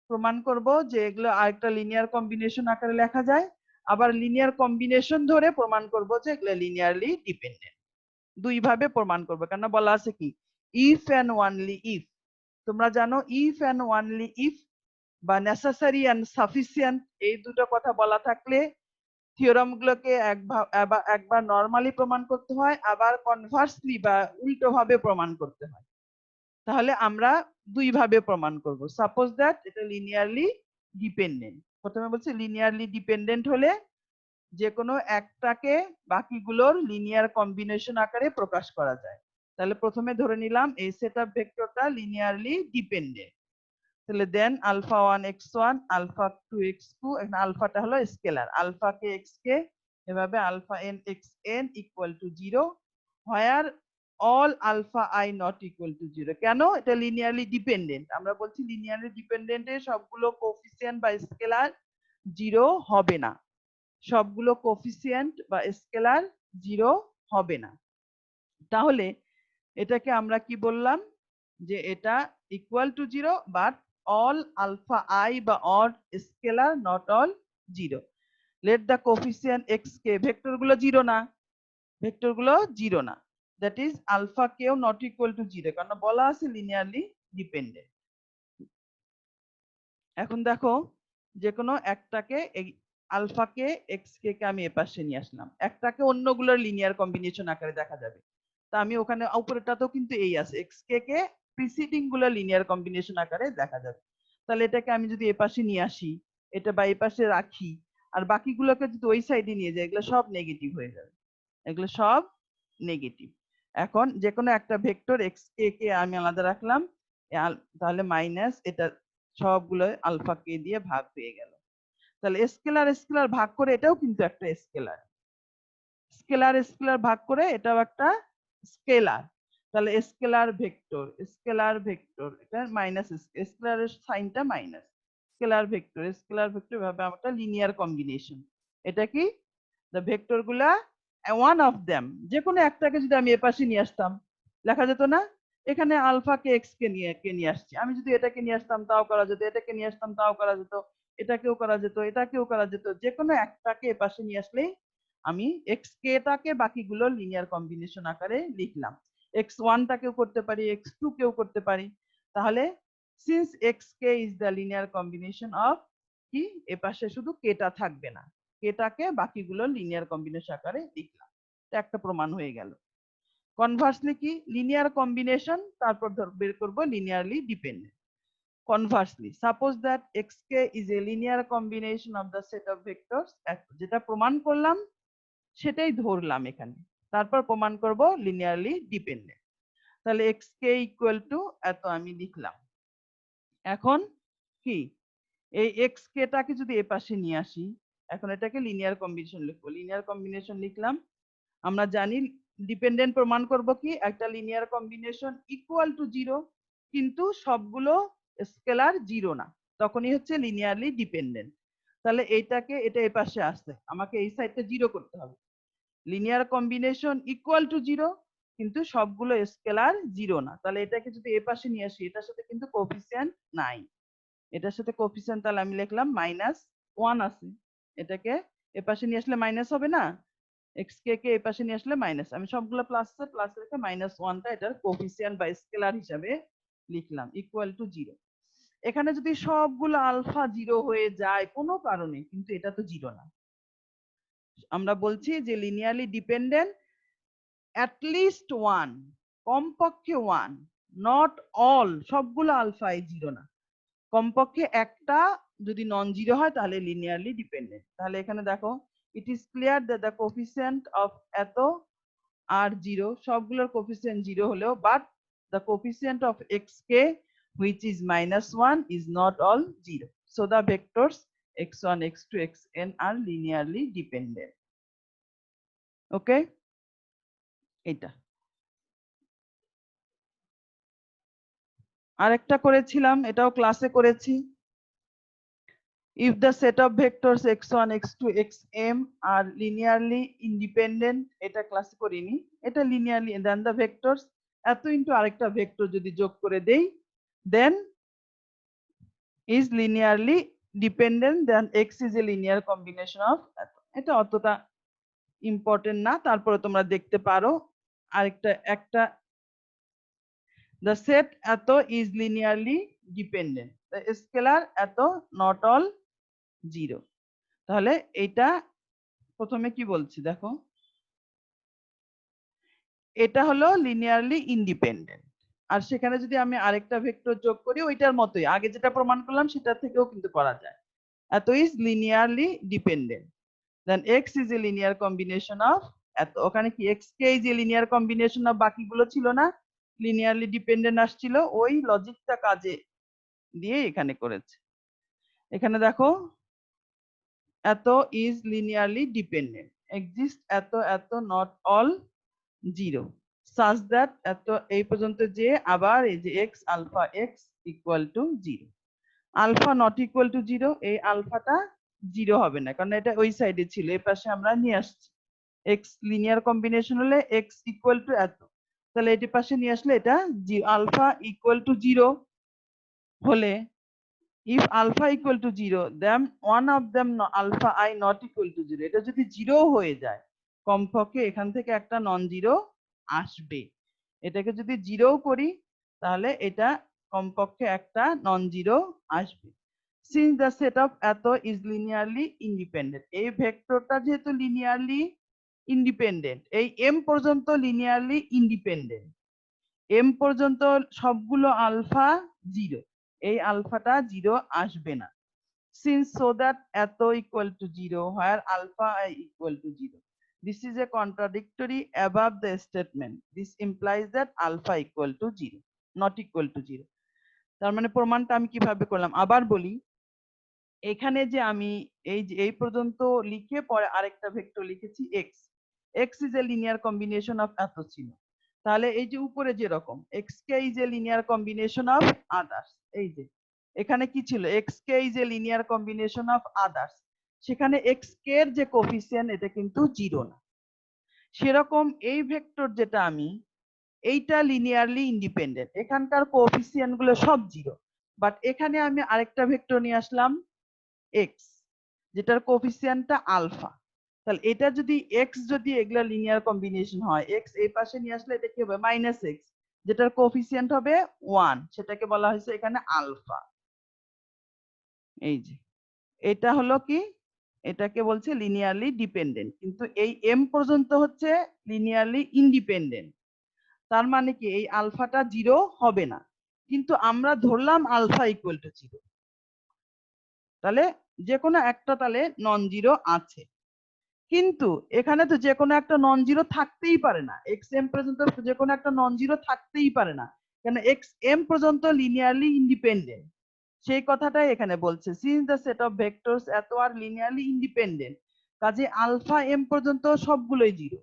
প্রমাণ করব যে এগুলো আরেকটা লিনিয়ার কম্বিনেশন আকারে লেখা যায়, আবার লিনিয়ার কম্বিনেশন ধরে প্রমাণ করব যে এগুলো লিনিয়ারলি ডিপেন্ডেন্ট। দুই ভাবে প্রমাণ করব, কেন বলা আছে কি ইফ এন্ড ওনলি ইফ। তোমরা জানো ইফ এন্ড ওনলি ইফ বা নেসেসারি এন্ড সাফিসিয়েন্ট, এই দুটো কথা বলা থাকলে থিওরাম গুলোকে একবার নরমালি প্রমাণ করতে হয়, আবার কনভার্সলি বা উল্টো ভাবে প্রমাণ করতে হয়। তাহলে আমরা দুই ভাবে প্রমাণ করব। সাপোজ দ্যাট এটা লিনিয়ারলি ডিপেন্ডেন্ট, প্রথমে বলছি লিনিয়ারলি ডিপেন্ডেন্ট হলে যে কোনো একটাকে বাকিগুলোর লিনিয়ার কম্বিনেশন আকারে প্রকাশ করা যায়। তাহলে প্রথমে ধরে নিলাম এই সেট অফ ভেক্টরটা লিনিয়ারলি ডিপেন্ডেন্ট, তাহলে দেন আলফা 1 x1 আলফা 2 x2, এখানে আলফাটা হলো scalar, alpha k x k, এভাবে alpha n xn equal to 0 where all alpha i not equal to 0। কেন, এটা লিনিয়ারলি ডিপেন্ডেন্ট, আমরা বলছি লিনিয়ারলি ডিপেন্ডেন্টে সবগুলো কোফিসিয়েন্ট বা স্কেলার 0 হবে না, সবগুলো কোফিসিয়েন্ট বা স্কেলার 0 হবে না। তাহলে এটাকে আমরা কি বললাম, যে এটা equal to 0 but all alpha I বা odd scalar not all 0। let the coefficient xk, vector গুলো 0 না, ভেক্টর গুলো 0 না, that is alpha কেও not equal to 0, কারণ বলা আছে লিনিয়ারলি ডিপেন্ডেন্ট। এখন দেখো যে কোনো একটাকে আলফা কে এক্স কে আমি এপাশে নিয়ে আসলাম, একটাকে অন্যগুলোর লিনিয়ার কম্বিনেশন আকারে দেখা যাবে। তা আমি ওখানে উপরেটাতেও কিন্তু এই আছে, এক্স কে প্রিসিডিং গুলো লিনিয়ার কম্বিনেশন আকারে দেখা যাবে। তাহলে এটাকে আমি যদি এপাশে নিয়ে আসি, এটা বা এপাশে রাখি, আর বাকিগুলোকে যদি ওই সাইডে নিয়ে যাই, এগুলো সব নেগেটিভ হয়ে যাবে, এগুলো সব নেগেটিভ। এখন যে কোনো একটা ভেক্টর এক্স কে আমি আলাদা রাখলাম, তাহলে মাইনাস এটা সবগুলো আলফা কে দিয়ে ভাগ হয়ে গেল। তাহলে স্কেলার স্কেলার ভাগ করে এটাও কিন্তু একটা স্কেলার, স্কেলার স্কেলার ভাগ করে এটাও একটা স্কেলার। তাহলে স্কেলার ভেক্টর এটা মাইনাস, স্কেলারের সাইনটা মাইনাস, স্কেলার ভেক্টর ভাবে একটা লিনিয়ার কম্বিনেশন। এটা কি, দ্য ভেক্টর গুলা ওয়ান অফ দেম, যে কোনো একটাকে যদি আমি এপাশে নিয়ে আসতাম লেখা যেত না? এখানে আলফা কে এক্স কে নিয়ে আসছি, আমি যদি এটাকে নিয়ে আসতাম তাও করা যেত, এটাকে নিয়ে আসতাম তাও করা যেত, এটাকেও করা যেত, এটাকেও করা যেত, যে কোনো একটাকে এপাশে নিয়ে আসলেই আমি এক্স কে টাকে বাকিগুলো লিনিয়ার কম্বিনেশন আকারে লিখলাম। এক্স ওয়ানটাকেও করতে পারি, এক্স টু কেও করতে পারি। তাহলে since x k is the linear combination of কি, এপাশে শুধু কেটা থাকবে না, কেটাকে বাকিগুলো লিনিয়ার কম্বিনেশন আকারে লিখলাম, একটা প্রমাণ হয়ে গেল। কনভার্সলি কি, লিনিয়ার কম্বিনেশন, তারপর বের করব linearly dependent. Conversely, suppose that xk is a linear combination of the set of vectors, যেটা প্রমাণ করলাম সেটাই ধরলাম এখানে, তারপর প্রমাণ করব লিনিয়ারলি ডিপেন্ডেন্ট। তাহলে xk ইকুয়াল টু এত আমি লিখলাম। এখন কি, এই xk টাকে যদি এ পাশে নিয়ে আসি, এখন এটাকে লিনিয়ার কম্বিনেশন লিখবো, লিনিয়ার কম্বিনেশন লিখলাম। আমরা জানি ডিপেন্ডেন্ট প্রমাণ করব কি, একটা linear combination equal to zero কিন্তু সবগুলো স্কেলার জিরো না, তখনই হচ্ছে লিনিয়ারলি ডিপেন্ডেন্ট। তাহলে এইটাকে এটা এই পাশে আসছে, আমাকে এই সাইডটা জিরো করতে হবে। Linear combination equal to zero কিন্তু সবগুলো স্কেলার জিরো না, তাহলে এটাকে যদি এই পাশে নিয়ে আসি, এটার সাথে কিন্তু কোফিসিয়েন্ট নাই, এটার সাথে কোফিসিয়েন্ট তাহলে আমি লিখলাম -1 আছে, এটাকে এ পাশে নিয়ে আসলে মাইনাস হবে না, এক্স কে কে এই পাশে নিয়ে আসলে মাইনাস, আমি সবগুলো প্লাস রেখে -1টা এটার কোফিসিয়েন্ট বা স্কেলার হিসাবে লিখলাম ইকুয়াল টু জিরো। এখানে যদি সবগুলো আলফা জিরো হয়ে যায় কোনো কারণে, কিন্তু এটা তো জিরো না, আমরা বলছি যে লিনিয়ারলি ডিপেন্ডেন্ট অ্যাটলিস্ট ওয়ান, কমপক্ষে ওয়ান, নট অল সবগুলো আলফাই জিরো না, কমপক্ষে একটা যদি নন জিরো হয় তাহলে লিনিয়ারলি ডিপেন্ডেন্ট। তাহলে এখানে দেখো, it is clear that the coefficient of এত আর জিরো, সবগুলোর কোফিসিয়েন্ট জিরো হলেও, but the coefficient of xk which is -1 is not all zero, so the vectors x1 x2 xn are linearly dependent. ওকে, এটা আরেকটা করেছিলাম, এটাও ক্লাসে করেছি। If the set of vectors x1 x2 xm are linearly independent, এটা ক্লাসে করিনি, এটা linearly, then the vectors এত ইনটু আরেকটা ভেক্টর যদি যোগ করে দেই, then is linearly dependent, then x is a linear combination of এত। এটা অতটা ইম্পর্টেন্ট না, তারপরে তোমরা দেখতে পারো একটা the set এত is linearly dependent, the scalar এত not all zero। তাহলে এটা প্রথমে কি বলছি দেখো, এটা হলো লিনিয়ারলি ইন্ডিপেন্ডেন্ট, আর সেখানে যদি আমি আরেকটা ভেক্টর যোগ করি ওইটার মতোই, আগে যেটা প্রমাণ করলাম সেটা থেকেও কিন্তু করা যায়। এত is linearly dependent, then x is a linear combination of এত, ওখানে কি x k is a linear combination of বাকিগুলো ছিল না, লিনিয়ারলি ডিপেন্ডেন্ট আসছিল, ওই লজিকটা কাজে দিয়ে এখানে করেছে। এখানে দেখো, এত ইজ লিনিয়ারলি ডিপেন্ডেন্ট, এক্সিস্ট এত এত not all zero, such that এত এই পর্যন্ত যে আবার এই যে x alpha x equal to zero, alpha not equal to zero, এই আলফাটা জিরো হবে না কারণ এটা ওই সাইডে ছিল, এই পাশে আমরা নিয়ে আসছি, x লিনিয়ার কম্বিনেশন হলে x ইকুয়াল টু এত, তাহলে এটি পাশে নিয়ে আসলে এটা আলফা ইকুয়াল টু জিরো হলে, if alpha equal to 0 then one of them alpha I not equal to 0, এটা যদি জিরো হয়ে যায় কমপক্ষে এখান থেকে একটা নন জিরো আসবে, এটাকে যদি জিরো করি তাহলে এটা কমপক্ষে একটা নন জিরো আসবে। since the set of এত is linearly independent, এই ভেক্টরটা যেহেতু লিনিয়ারলি ইন্ডিপেন্ডেন্ট, এই m পর্যন্ত লিনিয়ারলি ইন্ডিপেন্ডেন্ট, m পর্যন্ত সবগুলো আলফা জিরো, এই আলফাটা জিরো আসবে না, since so that এত equal to 0 where alpha I equal to 0, this is a contradictory above the statement, this implies that alpha equal to 0 not equal to 0। তার মানে প্রমাণটা আমি কিভাবে করলাম আবার বলি, এখানে যে আমি এই পর্যন্ত লিখে পরে আরেকটা ভেক্টর লিখেছি x, x is a linear combination of এত ছিল, তাহলে এই যে উপরে যেরকম xk is a linear combination of others, এই যে এখানে কি ছিল xk is a linear combination of others, সেখানে xk এর যে কোফিসিয়েন্ট এটা কিন্তু জিরো না, সেরকম এই ভেক্টর যেটা আমি, এইটা লিনিয়ারলি ইন্ডিপেন্ডেন্ট, এখানকার কোএফিসিয়েন্ট গুলো সব 0, বাট এখানে আমি আরেকটা ভেক্টর নিয়ে আসলাম এক্স, যেটার কোএফিসিয়েন্টটা আলফা। তাহলে এটা যদি এক্স, যদি এগুলা লিনিয়ার কম্বিনেশন হয়, এক্স এই পাশে নিয়ে আসলে এটা কি হবে মাইনাস এক্স, যেটার কোএফিসিয়েন্ট হবে 1, সেটাকে বলা হয়েছে এখানে আলফা। এই যে এটা হলো কি, এটাকে বলছে লিনিয়ারলি ডিপেন্ডেন্ট, কিন্তু এই এম পর্যন্ত হচ্ছে লিনিয়ারলি ইন্ডিপেন্ডেন্ট। তার মানে কি এই আলফাটা 0 হবে না, কিন্তু আমরা ধরলাম আলফা ইকুয়াল টু 0, তাহলে যে কোনো একটা তাহলে নন জিরো আছে। কিন্তু এখানে তো যে কোনো একটা নন জিরো থাকতেই পারে না, এক্স এম পর্যন্ত যে কোনো একটা নন জিরো থাকতেই পারে না, কেন এক্স এম পর্যন্ত লিনিয়ারলি ইন্ডিপেন্ডেন্ট, সেই কথাটাই এখানে বলছে। Since the set of vectors এত আর লিনিয়ারলি ইন্ডিপেন্ডেন্ট, কাজে আলফা এম পর্যন্ত সবগুলোই 0,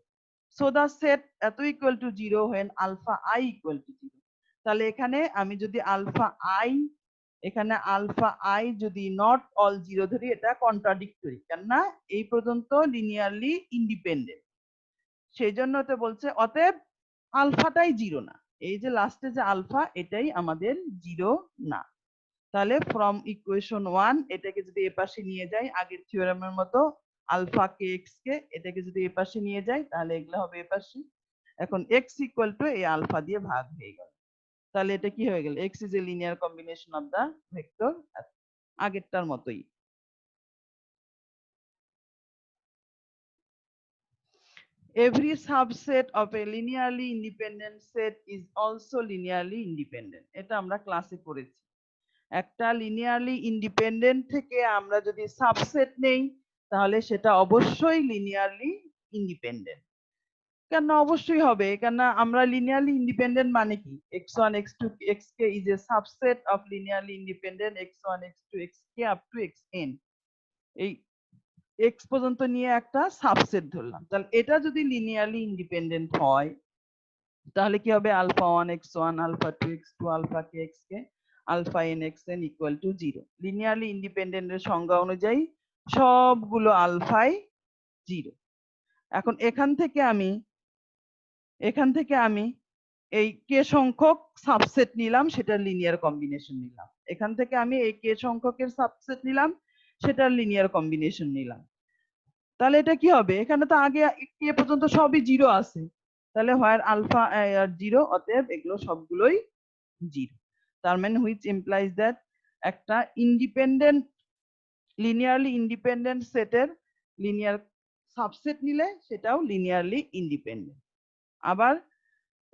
সো দা সেট এত equal to 0 when alpha i equal to 0। তাহলে এখানে আমি যদি আলফা আই, এখানে আলফা আই যদি নট অল 0 ধরি, এটা কন্ট্রাডিক্টরি, কেননা এই পর্যন্ত লিনিয়ারলি ইন্ডিপেন্ডেন্ট, সেই জন্য তো বলছে অতএব আলফাটাই 0 না, এই যে লাস্টে যে আলফা এটাই আমাদের 0 না। তাহলে ফ্রম ইকুয়েশন 1 এটাকে যদি এ পাশে নিয়ে যাই আগের থিওরেমের মতো, আলফা কে এক্স কে এটাকে যদি এ পাশে নিয়ে যাই, তাহলে এগুলো হবে এ পাশে। এখন এক্স ইকুয়াল টু এই আলফা দিয়ে ভাগ হয়ে গেল, তাহলে এটা কি হয়ে গেল, x is a linear combination of the vector, আগেরটার মতোই। Every subset of a linearly independent set is also linearly independent, এটা আমরা ক্লাসে পড়েছি। একটা লিনিয়ারলি ইন্ডিপেন্ডেন্ট থেকে আমরা যদি সাবসেট নেই, তাহলে সেটা অবশ্যই লিনিয়ারলি ইন্ডিপেন্ডেন্ট। কেন অবশ্যই হবে, কেন আমরা লিনিয়ারলি ইন্ডিপেন্ডেন্ট মানে কি, x1 x2 xk is a subset of linearly independent x1 x2 xk up to xn, এই x পর্যন্ত নিয়ে একটা সাবসেট ধরলাম, তাহলে এটা যদি লিনিয়ারলি ইন্ডিপেন্ডেন্ট হয়, তাহলে কি হবে alpha 1 x1 alpha 2 x2 alpha k xk alpha n xn equal to 0। Linearly ইন্ডিপেন্ডেন্টের সংজ্ঞা অনুযায়ী সবগুলো আলফাই 0। এখন এখান থেকে আমি এই কে সংখ্যক সাবসেট নিলাম, সেটা লিনিয়ার কম্বিনেশন নিলাম, এখান থেকে আমি এই কে সংখ্যকের সাবসেট নিলাম, সেটার লিনিয়ার কম্বিনেশন নিলাম। তাহলে এটা কি হবে, এখানে তো আগে কে পর্যন্ত সবই 0 আছে, তাহলে হোয়ার আলফা আর 0, অতএব এগুলো সবগুলোই 0। তার মানে হুইচ ইমপ্লাইজ দ্যাট একটা ইন্ডিপেন্ডেন্ট লিনিয়ারলি ইন্ডিপেন্ডেন্ট সেটের লিনিয়ার সাবসেট নিলে সেটাও লিনিয়ারলি ইন্ডিপেন্ডেন্ট। আবার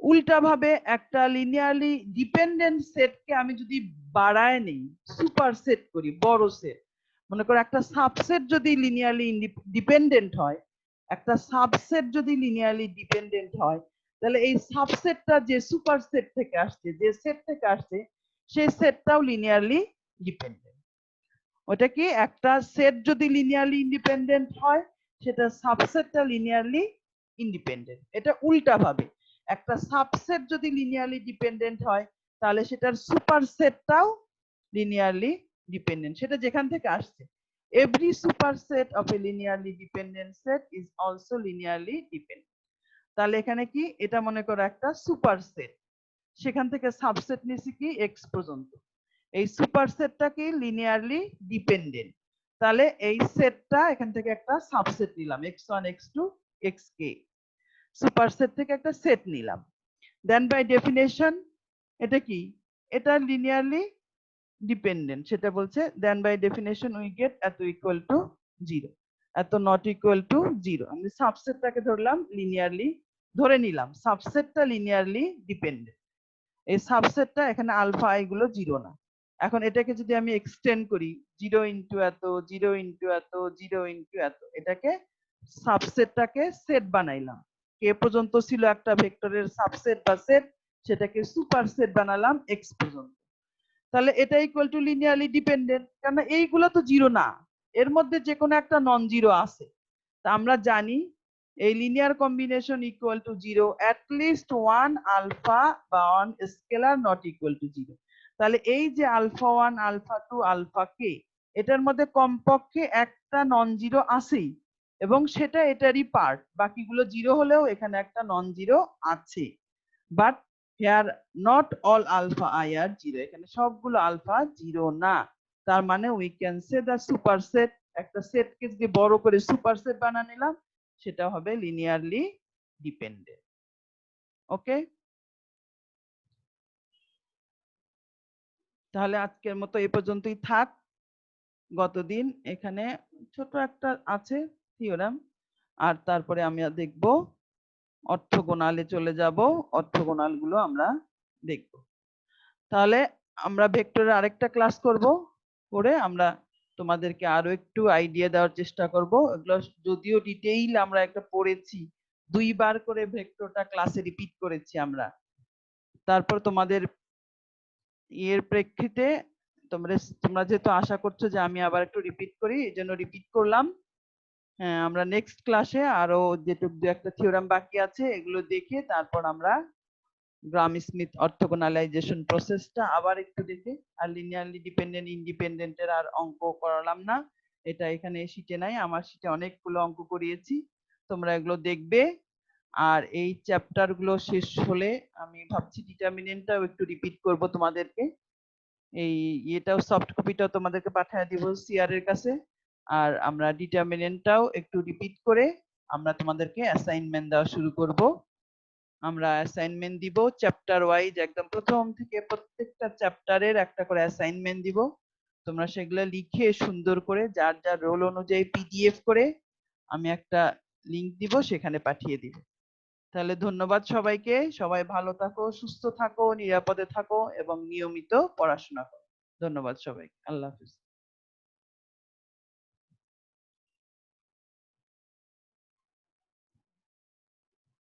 উল্টা ভাবে একটা লিনিয়ারলি ডিপেন্ডেন্ট সেটকে আমি যদি বাড়ায় নেই, সুপার সেট করি, বড় সেট, মনে করো একটা সাবসেট যদি লিনিয়ারলি ডিপেন্ডেন্ট হয়, একটা সাবসেট যদি লিনিয়ারলি ডিপেন্ডেন্ট হয়, তাহলে এই সাবসেটটা যে সুপার সেট থেকে আসছে, যে সেট থেকে আসছে, সেই সেটটাও লিনিয়ারলি ডিপেন্ডেন্ট। ওটা কি, একটা সেট যদি লিনিয়ারলি ইন্ডিপেন্ডেন্ট হয়, সেটা সাবসেটটা লিনিয়ারলি ইন্ডিপেন্ডেন্ট। এটা উল্টা ভাবে, একটা সাবসেট যদি লিনিয়ারলি ডিপেন্ডেন্ট হয়, তাহলে সেটার সুপার সেটটাও লিনিয়ারলি ডিপেন্ডেন্ট, সেটা যেখান থেকে আসছে। Every superset of A linearly dependent set is also linearly dependent. তাহলে এখানে কি, এটা মনে করো একটা সুপারসেট, সেখান থেকে সাবসেট নিছি কি এক্স পর্যন্ত, এই সুপারসেটটা কি লিনিয়ারলি ডিপেন্ডেন্ট, তাহলে এই সেটটা এখান থেকে একটা সাবসেট নিলাম x1 x2 xk, সুপারসেট থেকে একটা সেট নিলাম। দেন বাই ডেফিনেশন এটা কি, এটা লিনিয়ারলি ডিপেন্ডেন্ট, সেটা বলছে দেন বাই ডেফিনেশন উই গেট এত ইকুয়াল টু 0, এত নট ইকুয়াল টু 0। আমি সাবসেটটাকে ধরলাম লিনিয়ারলি, ধরে নিলাম সাবসেটটা লিনিয়ারলি ডিপেন্ডেন্ট, এই সাবসেটটা এখানে আলফা আই গুলো 0 না। এখন এটাকে যদি আমি এক্সটেন্ড করি 0 ইনটু এত 0 ইনটু এত 0 ইনটু এত, এটাকে সাবসেটটাকে সেট বানাইলাম, কে পর্যন্ত ছিল একটা ভেক্টরের সাবসেট বা সেট, সেটাকে সুপারসেট বানালাম এক্স পর্যন্ত, তাহলে এটা ইকুয়াল টু লিনিয়ারলি ডিপেন্ডেন্ট, কারণ এইগুলো তো 0 না, এর মধ্যে যে কোনো একটা নন জিরো আছে। তা আমরা জানি এই linear combination equal to 0 at least 1 alpha বা 1 স্কেলার নট ইকুয়াল টু 0। তাহলে এই যে আলফা 1 আলফা 2 আলফা কে, এটার মধ্যে কমপক্ষে একটা নন জিরো আছেই, এবং সেটা এটারই পার্ট, বাকিগুলো জিরো হলেও এখানে একটা নন জিরো আছে, but here not all alpha i are zero, এখানে সবগুলো আলফা জিরো না। তার মানে we can say the superset, একটা সেটকে যদি বড় করে সুপারসেট বানিয়ে নিলাম, সেটা হবে লিনিয়ারলি ডিপেন্ডেন্ট। ওকে, তাহলে আজকের মতো এই পর্যন্তই থাক। গতদিন এখানে ছোট একটা আছে থিওরাম, আর তারপরে আমি দেখব অর্থগোনালে চলে যাব, অর্থগোনাল গুলো আমরা দেখব। তাহলে আমরা ভেক্টরের আরেকটা ক্লাস করব, করে আমরা তোমাদেরকে আরো একটু আইডিয়া দেওয়ার চেষ্টা করব। এগুলো যদিও ডিটেইল আমরা একটা পড়েছি, 2বার করে ভেক্টরটা ক্লাসে রিপিট করেছি আমরা। তারপর তোমাদের এর প্রেক্ষিতে তোমরা যেহেতু আশা করছো যে আমি আবার একটু রিপিট করি, এই জন্য রিপিট করলাম। হ্যাঁ, আমরা নেক্সট ক্লাসে আরো যেটুকু দু একটা থিওরাম বাকি আছে এগুলো দেখে তারপর আমরা গ্রাম স্মিথ অর্থগোনালাইজেশন প্রসেসটা আবার একটু দেখে, আর লিনিয়ারলি ডিপেন্ডেন্ট ইন্ডিপেন্ডেন্টের আর অঙ্ক করালাম না, এটা এখানে শিটে নাই, আমার শিটে অনেকগুলো অঙ্ক করিয়েছি, তোমরা এগুলো দেখবে। আর এই চ্যাপ্টার গুলো শেষ হলে আমি ভাবছি ডিটারমিনেন্টটাও একটু রিপিট করব তোমাদেরকে, এই এটাও সফট কপিটাও তোমাদেরকে পাঠিয়ে দিব সিআর এর কাছে। আর আমরা ডিটারমিনেন্টটাও একটু রিপিট করে আমরা তোমাদেরকে অ্যাসাইনমেন্ট দেওয়া শুরু করব। আমরা অ্যাসাইনমেন্ট দিব চ্যাপ্টার ওয়াইজ, একদম প্রথম থেকে প্রত্যেকটা চ্যাপ্টারের একটা করে অ্যাসাইনমেন্ট দিব। তোমরা সেগুলো লিখে সুন্দর করে যার যার রোল অনুযায়ী পিডিএফ করে আমি একটা লিংক দিব, সেখানে পাঠিয়ে দিব। তাহলে ধন্যবাদ সবাইকে, সবাই ভালো থাকো, সুস্থ থাকো, নিরাপদে থাকো এবং নিয়মিত পড়াশোনা করো। ধন্যবাদ সবাইকে, আল্লাহ হাফিজ।